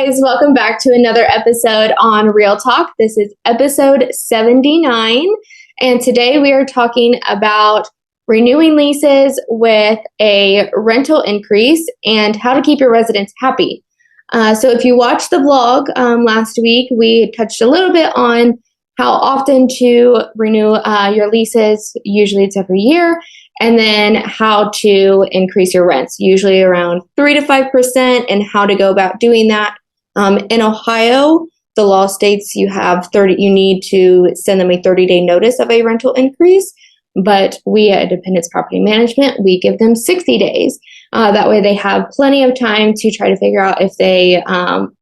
guys, welcome back to another episode on Real Talk. This is episode 79, and today we are talking about renewing leases with a rental increase and how to keep your residents happy. So if you watched the vlog last week, we touched a little bit on how often to renew your leases. Usually it's every year. And then how to increase your rents, usually around 3 to 5%, and how to go about doing that. In Ohio, the law states you need to send them a 30-day notice of a rental increase. But we at Independence Property Management, we give them 60 days. That way they have plenty of time to try to figure out if they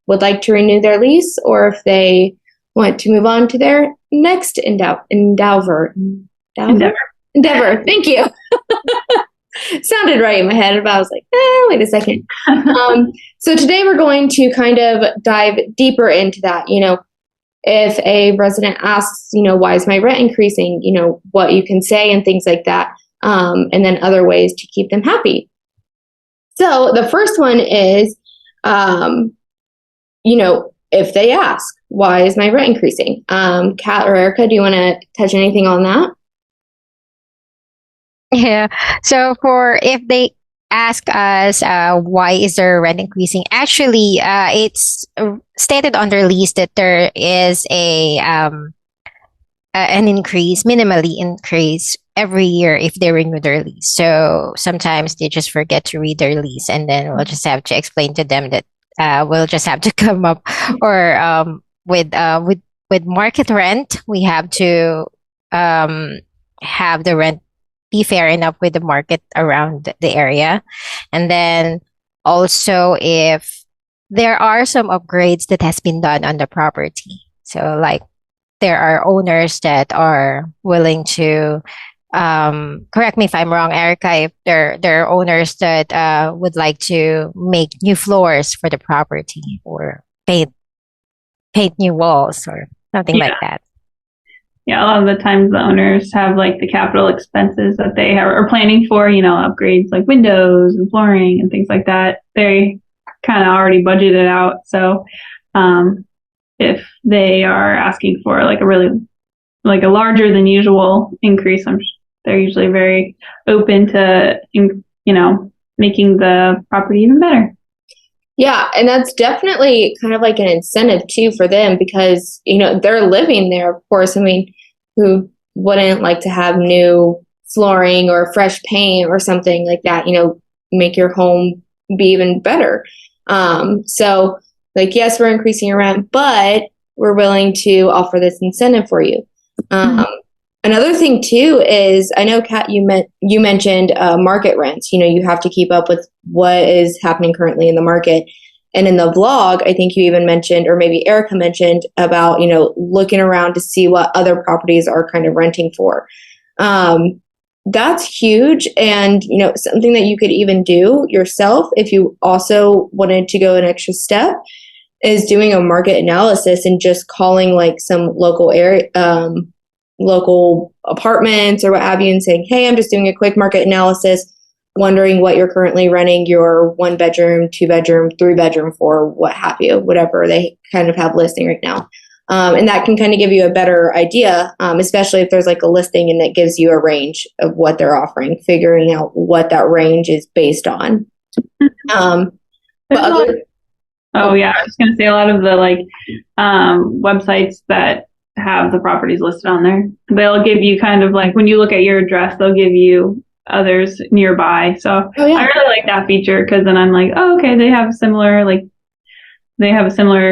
would like to renew their lease or if they want to move on to their next endeavor. Thank you. Sounded right in my head, but I was like, wait a second. So today we're going to kind of dive deeper into that. If a resident asks, why is my rent increasing? What you can say and things like that. And then other ways to keep them happy. So the first one is, if they ask, why is my rent increasing? Kat or Erica, do you want to touch anything on that? Yeah. So if they ask us why is their rent increasing, actually, it's stated on their lease that there is an increase, minimally increase every year if they renew their lease. So sometimes they just forget to read their lease, and then we'll just have to explain to them that we'll just have to come up or with market rent, we have to have the rent be fair enough with the market around the area. And then also if there are some upgrades that has been done on the property. So like there are owners that are willing to, correct me if I'm wrong, Erica, if there are owners that would like to make new floors for the property or paint new walls or something like that. Yeah, a lot of the times the owners have like the capital expenses that they are planning for, upgrades like windows and flooring and things like that. They kind of already budgeted out. So if they are asking for like a really like a larger than usual increase, they're usually very open to, making the property even better. Yeah, and that's definitely kind of like an incentive too for them because, they're living there, of course. I mean, who wouldn't like to have new flooring or fresh paint or something like that, make your home be even better. So like, yes, we're increasing your rent, but we're willing to offer this incentive for you. Another thing too is, I know, Kat, you mentioned market rents. You have to keep up with what is happening currently in the market. And in the vlog, I think you even mentioned, or maybe Erica mentioned about, looking around to see what other properties are kind of renting for. That's huge. And, something that you could even do yourself if you also wanted to go an extra step is doing a market analysis and just calling like some local apartments or what have you and saying, hey, I'm just doing a quick market analysis, wondering what you're currently renting your 1-bedroom, 2-bedroom, 3-bedroom for, what have you, whatever they kind of have listing right now. And that can kind of give you a better idea, especially if there's like a listing and it gives you a range of what they're offering, figuring out what that range is based on. I was going to say a lot of the websites that have the properties listed on there, they'll give you kind of like when you look at your address, they'll give you others nearby. So I really like that feature because then I'm like, oh, okay, they have a similar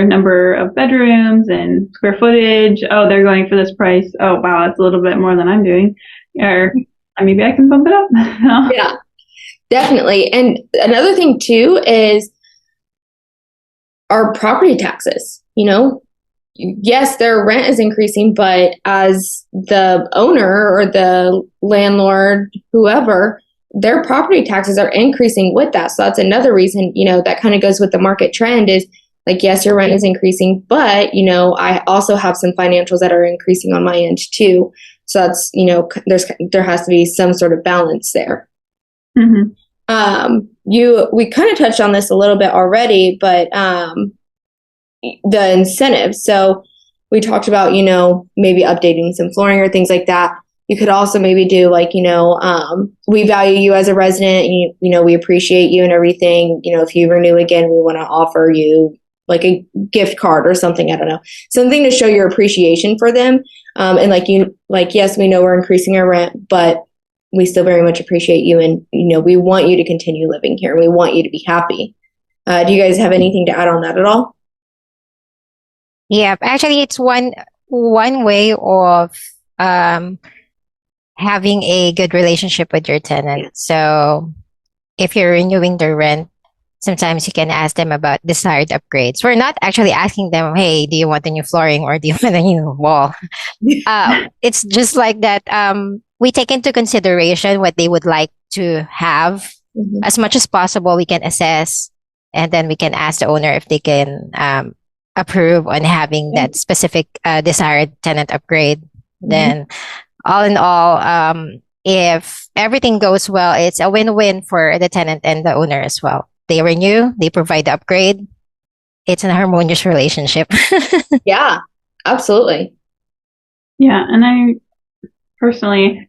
number of bedrooms and square footage. Oh, they're going for this price. Oh, wow, that's a little bit more than I'm doing. Or maybe I can bump it up. Yeah, definitely. And another thing too is our property taxes. Yes, their rent is increasing, but as the owner or the landlord, whoever, their property taxes are increasing with that. So that's another reason, that kind of goes with the market trend is like, yes, your rent is increasing, but, I also have some financials that are increasing on my end too. So that's, there has to be some sort of balance there. Mm-hmm. We kind of touched on this a little bit already, but the incentives. So we talked about, maybe updating some flooring or things like that. You could also maybe do like, we value you as a resident, and we appreciate you and everything. If you renew again, we want to offer you like a gift card or something. I don't know, something to show your appreciation for them. And yes, we know we're increasing our rent, but we still very much appreciate you. And, we want you to continue living here. We want you to be happy. Do you guys have anything to add on that at all? Yeah, actually, it's one way of um, having a good relationship with your tenant. So if you're renewing their rent, sometimes you can ask them about desired upgrades. We're not actually asking them, "Hey, do you want a new flooring or do you want a new wall?" It's just like that. We take into consideration what they would like to have. Mhm. As much as possible, we can assess, and then we can ask the owner if they can approve on having that specific desired tenant upgrade. Then, all in all, if everything goes well, it's a win-win for the tenant and the owner as well. They renew, they provide the upgrade. It's an harmonious relationship. Yeah, absolutely. Yeah, and I personally,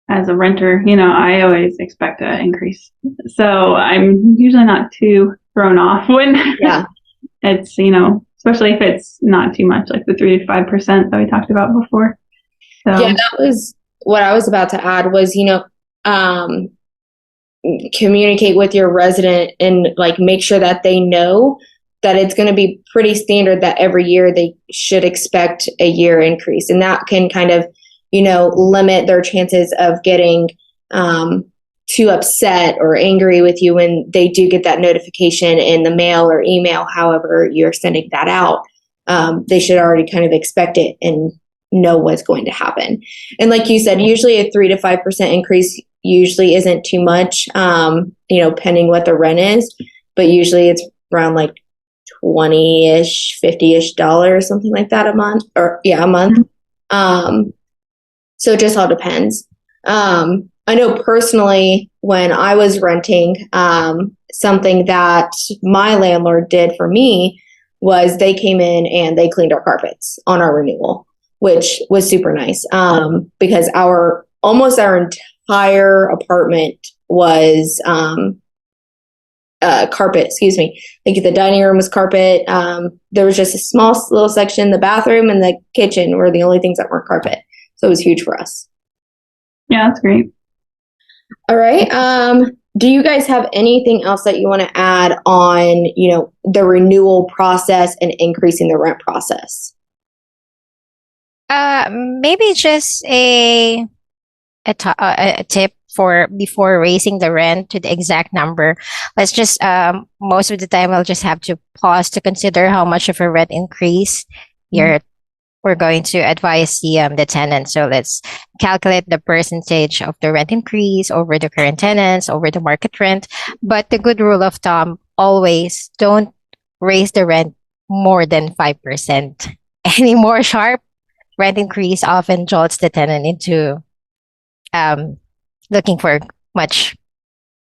as a renter, I always expect an increase. So I'm usually not too thrown off when Yeah. it's, especially if it's not too much, like the 3 to 5% that we talked about before. So Yeah, that was what I was about to add was, um, communicate with your resident and like make sure that they know that it's going to be pretty standard that every year they should expect a year increase. And that can kind of, limit their chances of getting too upset or angry with you when they do get that notification in the mail or email, however you're sending that out. They should already kind of expect it and know what's going to happen. And like you said, usually a 3 to 5% increase usually isn't too much, pending what the rent is, but usually it's around like 20-ish, 50-ish dollars, something like that a month, or a month. So it just all depends. I know personally when I was renting, something that my landlord did for me was they came in and they cleaned our carpets on our renewal, which was super nice, because almost our entire apartment was carpet. Excuse me. Like the dining room was carpet. There was just a small little section. The bathroom and the kitchen were the only things that weren't carpet. So it was huge for us. yeah, that's great. All right. Do you guys have anything else that you want to add on, the renewal process and increasing the rent process? Maybe just a tip for before raising the rent to the exact number. Let's just most of the time I'll just have to pause to consider how much of a rent increase we're going to advise the tenant. So let's calculate the percentage of the rent increase over the current tenants over the market rent. But the good rule of thumb, always don't raise the rent more than 5%. Any more sharp rent increase often jolts the tenant into looking for much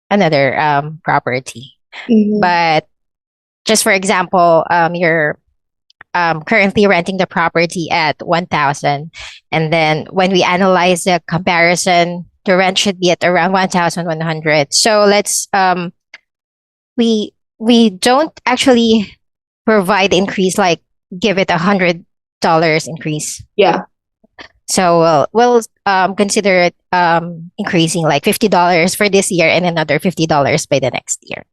another property. But just for example, you're currently renting the property at 1,000, and then when we analyze the comparison, the rent should be at around 1,100. So let's we don't actually provide increase like give it $100 increase. Yeah. So we'll consider it increasing like $50 for this year and another $50 by the next year.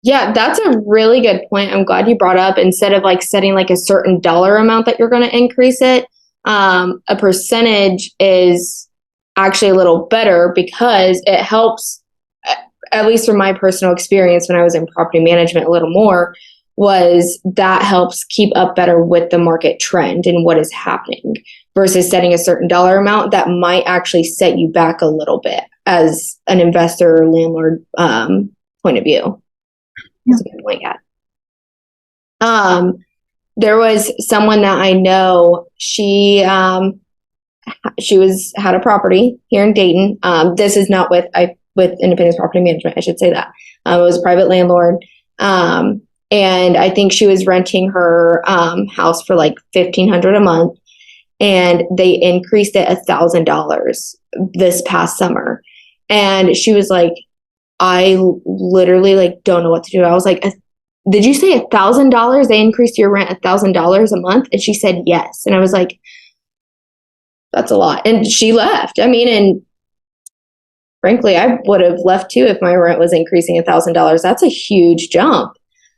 Yeah, that's a really good point. I'm glad you brought up, instead of like setting like a certain dollar amount that you're going to increase it, a percentage is actually a little better because it helps, at least from my personal experience when I was in property management a little more, was that helps keep up better with the market trend and what is happening versus setting a certain dollar amount that might actually set you back a little bit as an investor or landlord point of view. That's a good point, yeah. There was someone that I know, she had a property here in Dayton. This is not with Independence Property Management, I should say that. It was a private landlord. and I think she was renting her house for like $1,500 a month, and they increased it $1,000 this past summer. And she was like, I literally like don't know what to do. I was like, did you say $1,000? They increased your rent $1,000 a month? And she said yes. And I was like, that's a lot. And she left. I mean, and frankly, I would have left too if my rent was increasing $1,000. That's a huge jump.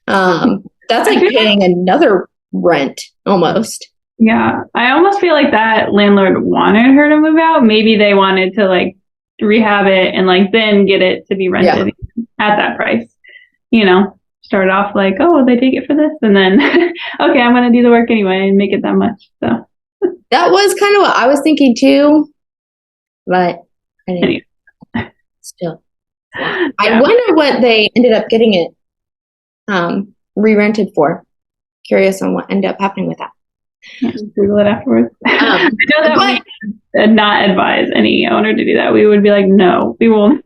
That's like paying another rent almost. Yeah, I almost feel like that landlord wanted her to move out. Maybe they wanted to like rehab it and like then get it to be rented at that price. You know, start off like, oh, they take it for this, and then okay, I'm gonna do the work anyway and make it that much. So that was kind of what I was thinking too, but I didn't. Anyway. Still, yeah. I wonder what they ended up getting it re-rented for. Curious on what ended up happening with that. Yeah, Google it afterwards. I know that we did not advise any owner to do that. We would be like, no, we won't.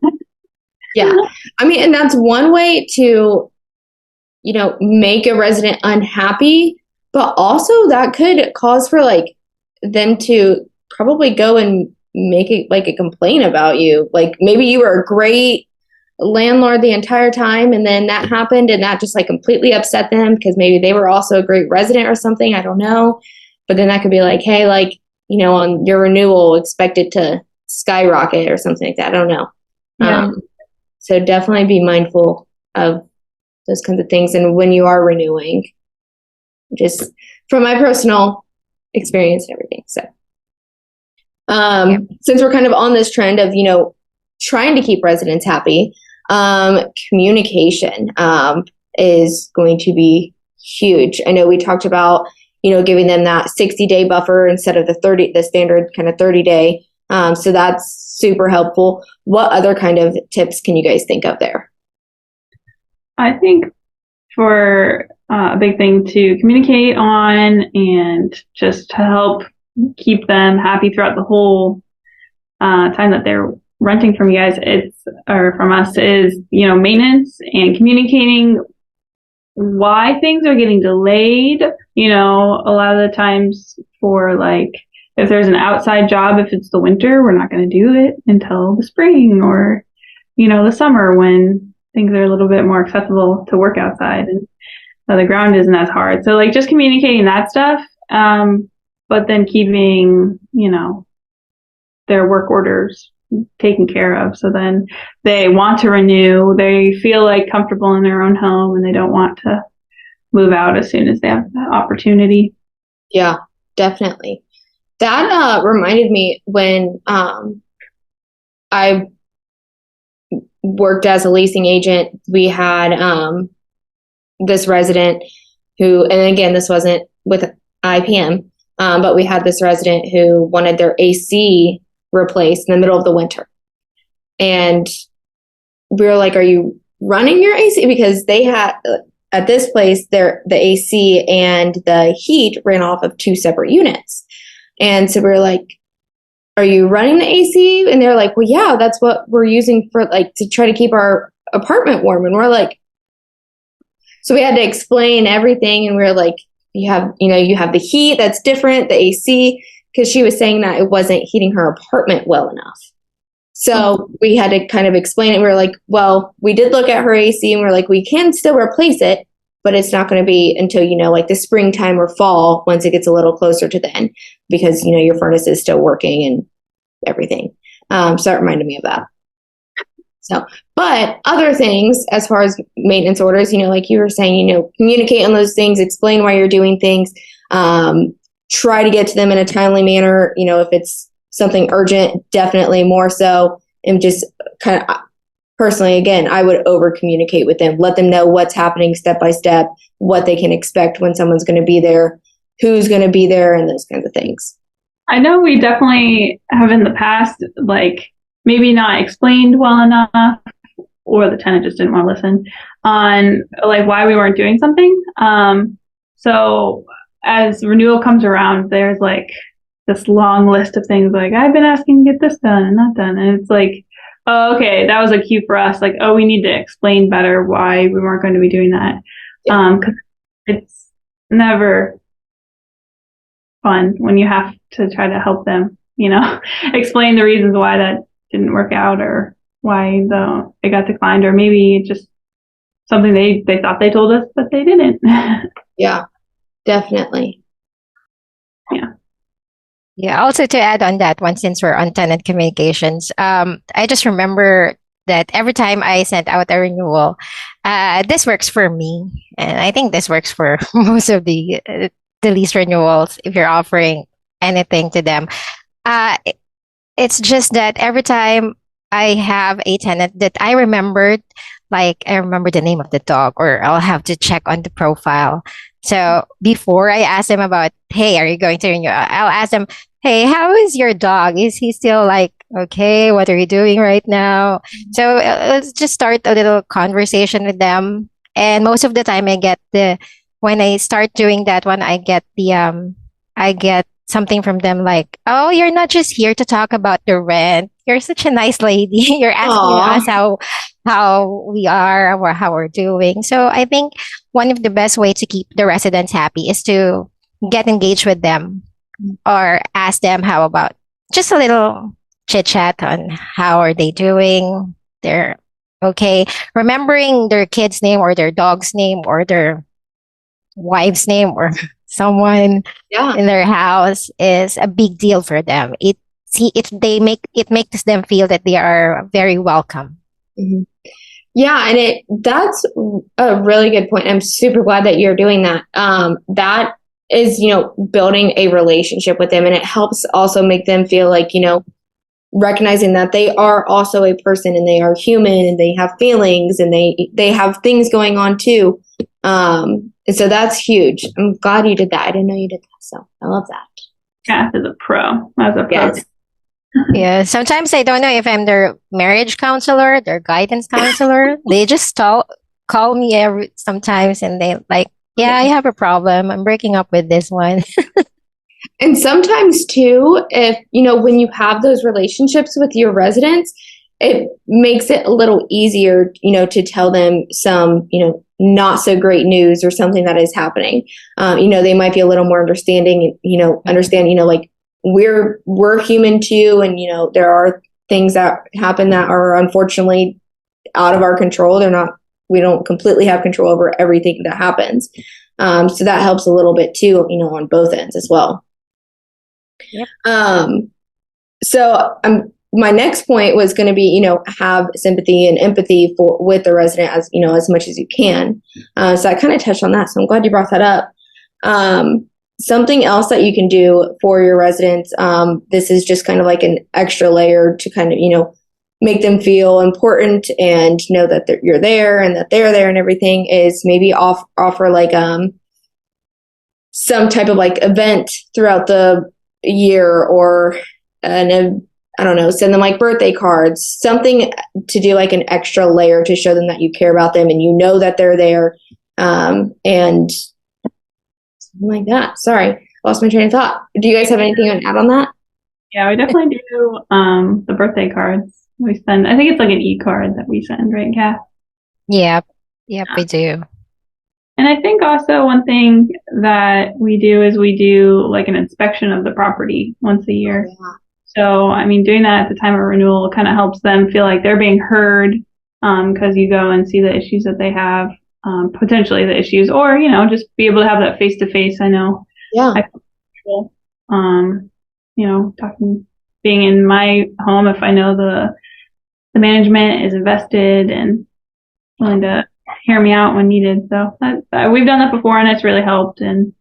Yeah. I mean, and that's one way to, you know, make a resident unhappy, but also that could cause for like them to probably go and make it like a complaint about you. Like maybe you were a great landlord the entire time, and then that happened and that just like completely upset them because maybe they were also a great resident or something. I don't know. But then that could be like, hey, like, you know, on your renewal, expect it to skyrocket or something like that. I don't know. Yeah. So definitely be mindful of those kinds of things. And when you are renewing, just from my personal experience and everything. So since we're kind of on this trend of, you know, trying to keep residents happy, communication is going to be huge. I know we talked about, you know, giving them that 60-day buffer instead of the standard kind of 30-day. So that's super helpful. What other kind of tips can you guys think of there? I think for a big thing to communicate on and just to help keep them happy throughout the whole time that they're renting from you guys, or from us, is, you know, maintenance and communicating why things are getting delayed. You know, a lot of the times for like, if there's an outside job, if it's the winter, we're not going to do it until the spring or, you know, the summer when things are a little bit more accessible to work outside and the ground isn't as hard. So like just communicating that stuff, but then keeping, you know, their work orders taken care of. So then they want to renew, they feel like comfortable in their own home, and they don't want to move out as soon as they have the opportunity. Yeah, definitely. That reminded me when I worked as a leasing agent, we had this resident who, and again, this wasn't with IPM, but we had this resident who wanted their AC replaced in the middle of the winter. And we were like, are you running your AC? Because they had, at this place, the AC and the heat ran off of two separate units. And so we were like, are you running the AC? And they're like, well, yeah, that's what we're using for like to try to keep our apartment warm. And we're like, so we had to explain everything. And we were like, you have the heat that's different, the AC, because she was saying that it wasn't heating her apartment well enough. So we had to kind of explain it. We were like, well, we did look at her AC and we're like, we can still replace it, but it's not going to be until, you know, like the springtime or fall once it gets a little closer to then, because, you know, your furnace is still working and everything. So that reminded me of that. So, but other things as far as maintenance orders, you know, like you were saying, you know, communicate on those things, explain why you're doing things, try to get to them in a timely manner. You know, if it's something urgent, definitely more so. And just kind of personally, again, I would over communicate with them, let them know what's happening step by step, what they can expect when someone's going to be there, who's going to be there, and those kinds of things. I know we definitely have in the past, like maybe not explained well enough, or the tenant just didn't want to listen on like why we weren't doing something. So as renewal comes around, there's like this long list of things like, I've been asking to get this done and not done. And it's like, oh, okay, that was a cue for us. Like, oh, we need to explain better why we weren't going to be doing that. 'Cause it's never fun when you have to try to help them, explain the reasons why that didn't work out or why it got declined, or maybe just something they thought they told us, but they didn't. Yeah, definitely. Yeah. Yeah. Also, to add on that one, since we're on tenant communications, I just remember that every time I sent out a renewal, this works for me, and I think this works for most of the lease renewals. If you're offering anything to them, uh, it's just that every time I have a tenant that I remembered, like I remember the name of the dog, or I'll have to check on the profile. So before I ask them about, hey, are you going to renew? I'll ask them, hey, how is your dog? Is he still like, okay, what are you doing right now? So let's just start a little conversation with them. And most of the time when I start doing that one, I get something from them like, "Oh, you're not just here to talk about the rent. You're such a nice lady. You're asking Aw. us how we are or how we're doing." So I think one of the best way to keep the residents happy is to get engaged with them or ask them how about just a little chit chat on how are they doing. They're okay. Remembering their kid's name or their dog's name or their wife's name or someone Yeah. in their house is a big deal for them. It makes them feel that they are very welcome. Mhm. Yeah, and that's a really good point. I'm super glad that you're doing that. That is, building a relationship with them, and it helps also make them feel like, recognizing that they are also a person and they are human and they have feelings and they have things going on too. And so that's huge. I'm glad you did that. I didn't know you did that, so I love that. Kath is a pro. As a pro. Yes. Yeah, sometimes I don't know if I'm their marriage counselor, their guidance counselor. They just call me sometimes and they like, yeah, I have a problem. I'm breaking up with this one. And sometimes too, if when you have those relationships with your residents, it makes it a little easier, to tell them some, not so great news or something that is happening. They might be a little more understanding, understand, like we're human too, and there are things that happen that are unfortunately out of our control. We don't completely have control over everything that happens. So that helps a little bit too, on both ends as well. Yep. So my next point was going to be, have sympathy and empathy with the resident as much as you can. So I kind of touched on that. So I'm glad you brought that up. Something else that you can do for your residents, this is just kind of like an extra layer to kind of, make them feel important and know that you're there and that they're there and everything, is maybe offer like some type of like event throughout the year, or I don't know, send them like birthday cards, something to do like an extra layer to show them that you care about them and that they're there, and something like that. Sorry, lost my train of thought. Do you guys have anything to add on that? Yeah, we definitely do the birthday cards. We send, I think it's like an e-card that we send, right, Kath? Yep, we do. And I think also one thing that we do is we do like an inspection of the property once a year. Yeah. So, I mean, doing that at the time of renewal kind of helps them feel like they're being heard, because you go and see the issues that they have, potentially the issues, or, just be able to have that face to face. I know. Yeah. Talking, being in my home, if I know the management is invested and willing to hear me out when needed. So we've done that before, and it's really helped. And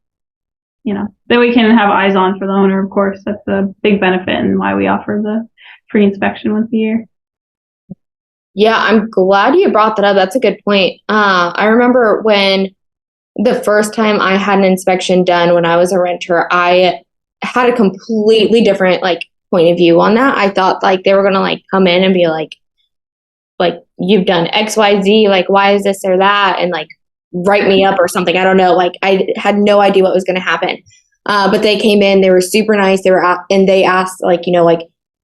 then we can have eyes on for the owner. Of course, that's a big benefit and why we offer the free inspection once a year. Yeah, I'm glad you brought that up. That's a good point. I remember when the first time I had an inspection done when I was a renter, I had a completely different point of view on that. I thought they were gonna come in and be like you've done XYZ, why is this or that, and write me up or something. I don't know. I had no idea what was gonna happen. But they came in, they were super nice. And they asked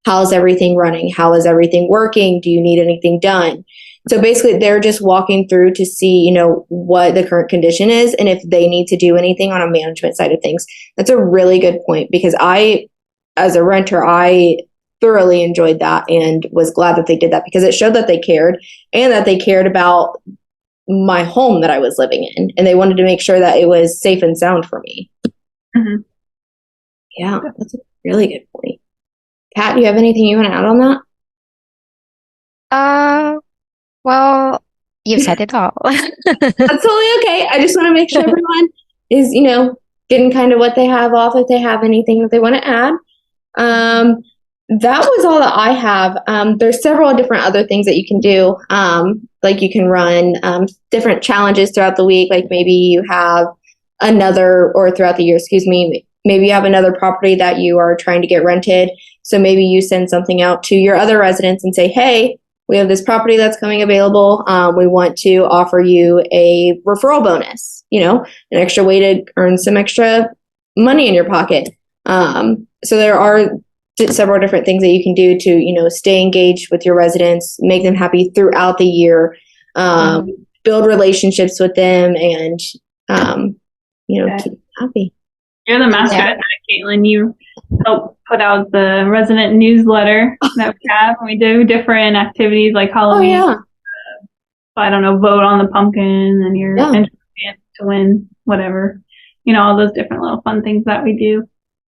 how's everything running? How is everything working? Do you need anything done? So basically, they're just walking through to see, what the current condition is and if they need to do anything on a management side of things. That's a really good point because as a renter, I thoroughly enjoyed that and was glad that they did that because it showed that they cared and that they cared about my home that I was living in. And they wanted to make sure that it was safe and sound for me. Mm-hmm. Yeah, that's a really good point. Kat, do you have anything you want to add on that? Well, you've said it all. That's totally okay. I just want to make sure everyone is, getting kind of what they have off if they have anything that they want to add. That was all that I have. There's several different other things that you can do. Like you can run different challenges throughout the week. Like maybe you have or throughout the year, excuse me, maybe you have another property that you are trying to get rented. So maybe you send something out to your other residents and say, hey, we have this property that's coming available. We want to offer you a referral bonus, an extra way to earn some extra money in your pocket. So there are several different things that you can do to, stay engaged with your residents, make them happy throughout the year, build relationships with them and, keep them happy. You're the master at that, Caitlin. You help put out the resident newsletter that we have. We do different activities like Halloween. Oh, yeah. I don't know, vote on the pumpkin and your chance to win whatever. All those different little fun things that we do.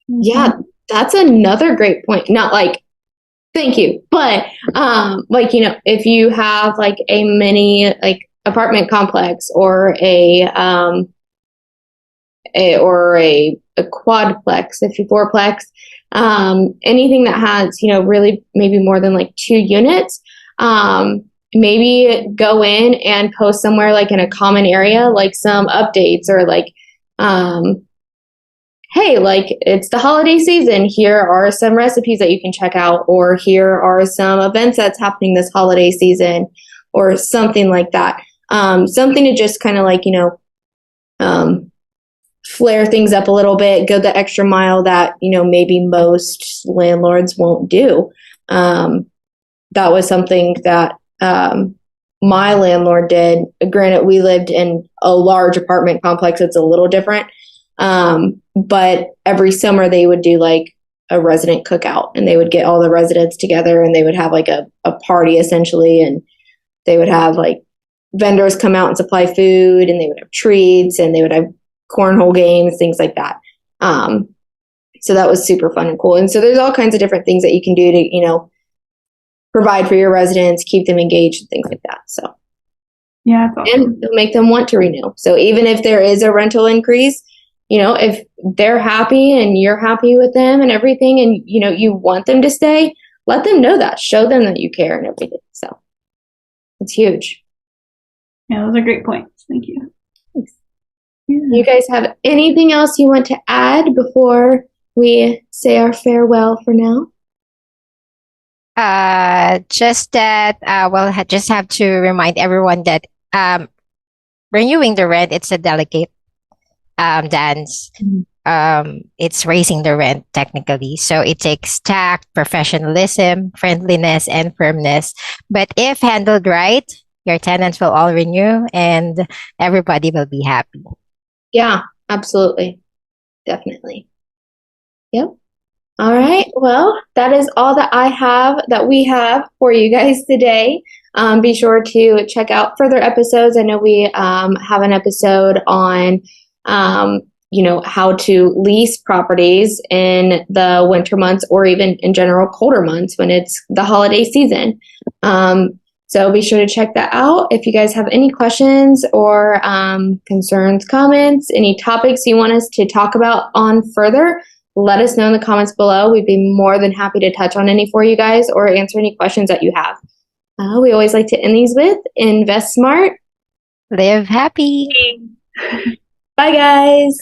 Yeah, that's another great point. Not like, thank you, but if you have like a mini like apartment complex or a quadplex, if you fourplex, anything that has, really maybe more than like 2 units, maybe go in and post somewhere like in a common area, like some updates or like, hey, like it's the holiday season. Here are some recipes that you can check out, or here are some events that's happening this holiday season, or something like that. Something to just kind of like, flare things up a little bit, go the extra mile that, maybe most landlords won't do. That was something that my landlord did. Granted, we lived in a large apartment complex. It's a little different. But every summer they would do like a resident cookout and they would get all the residents together and they would have like a party essentially. And they would have like vendors come out and supply food and they would have treats and they would have cornhole games, things like that. So that was super fun and cool. And so there's all kinds of different things that you can do to, provide for your residents, keep them engaged and things like that. So yeah, it's awesome. And it'll make them want to renew. So even if there is a rental increase, if they're happy and you're happy with them and everything and, you want them to stay, let them know that. Show them that you care and everything. So it's huge. Yeah, those are great points. Thank you. Thanks. Yeah. You guys have anything else you want to add before we say our farewell for now? Just that, just have to remind everyone that renewing the rent, it's a delicate dance. It's raising the rent technically. So it takes tact, professionalism, friendliness, and firmness. But if handled right, your tenants will all renew and everybody will be happy. Yeah, absolutely. Definitely. Yep. All right. Well, that is all that we have for you guys today. Be sure to check out further episodes. I know we have an episode on how to lease properties in the winter months or even in general colder months when it's the holiday season. So be sure to check that out. If you guys have any questions or concerns, comments, any topics you want us to talk about on further, let us know in the comments below. We'd be more than happy to touch on any for you guys or answer any questions that you have. We always like to end these with invest smart, live happy. Bye, guys.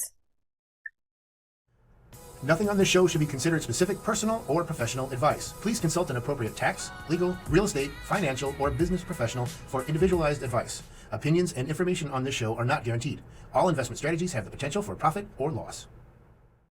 Nothing on this show should be considered specific personal or professional advice. Please consult an appropriate tax, legal, real estate, financial, or business professional for individualized advice. Opinions and information on this show are not guaranteed. All investment strategies have the potential for profit or loss.